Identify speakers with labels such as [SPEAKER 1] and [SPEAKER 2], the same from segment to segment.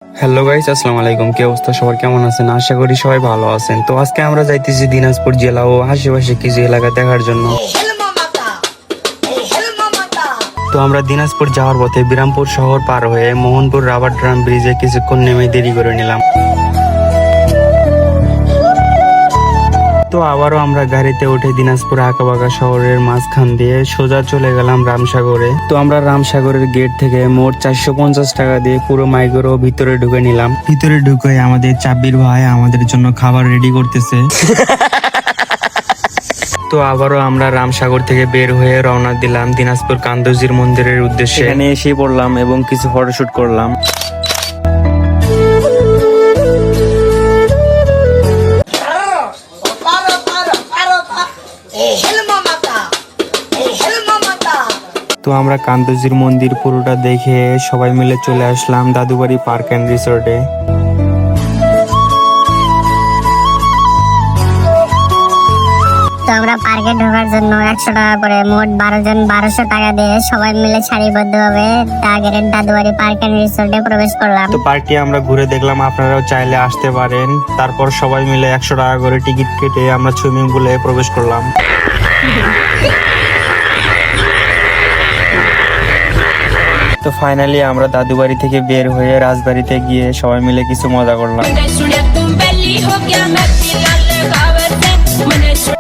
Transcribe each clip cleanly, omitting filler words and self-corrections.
[SPEAKER 1] Hello guys, আসসালামু আলাইকুম। কি অবস্থা সবার, কেমন আছেন? আশা করি সবাই ভালো আছেন। তো আজকে আমরা যাইতেছি দিনাজপুর জেলা ও আশেপাশে কিছু এলাকা দেখার জন্য। তো আমরা দিনাজপুর যাওয়ার পথে বিরামপুর শহর পার হয়ে মোহনপুর রাবার ড্রাম ব্রিজে কিছুক্ষণ নেমে দেরি করে নিলাম। তো আবারও আমরা গাড়িতে উঠে দিনাজপুর আঁকাবাঁকা শহরের মাঝখান দিয়ে সোজা চলে গেলাম রামসাগরে। তো আমরা রামসাগরের গেট থেকে মোট 450 টাকা দিয়ে পুরো মাইক্রো ভিতরে ঢুকে নিলাম। ভিতরে ঢুকে আমাদের চাব্বির ভাই আমাদের জন্য খাবার রেডি করতেছে। তো আবারও আমরা রামসাগর থেকে বের হয়ে রওনা দিলাম দিনাজপুর কান্দজির মন্দিরের উদ্দেশ্যে। এখানে এসে পড়লাম এবং কিছু ফটোশুট করলাম। তো আমরা কান্দজির মন্দির পুরোটা দেখে সবাই মিলে চলে আসলাম দাদুবাড়ি পার্ক অ্যান্ড রিসোর্টে।
[SPEAKER 2] তো আমরা পার্কে ঢোকার জন্য 100 টাকা করে মোট 12 জন 1200 টাকা দিয়ে সবাই মিলে সারিবদ্ধভাবে দাগের দাদুবাড়ি পার্ক এন্ড রিসোর্টে প্রবেশ করলাম।
[SPEAKER 1] তো পার্কটি আমরা ঘুরে দেখলাম, আপনারাও চাইলে আসতে পারেন। তারপর সবাই মিলে 100 টাকা করে টিকিট কেটে আমরা সুইমিং পুলে প্রবেশ করলাম। তো ফাইনালি আমরা দাদুবাড়ি থেকে বের হয়ে রাজবাড়িতে গিয়ে সবাই মিলে কিছু মজা করলাম।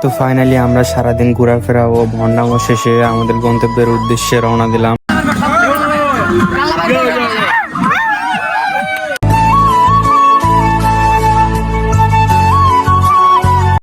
[SPEAKER 1] তো ফাইনালি আমরা সারাদিন ঘোরাফেরা ও ভন্ডামো শেষে আমাদের গন্তব্যের উদ্দেশ্যে রওনা দিলাম।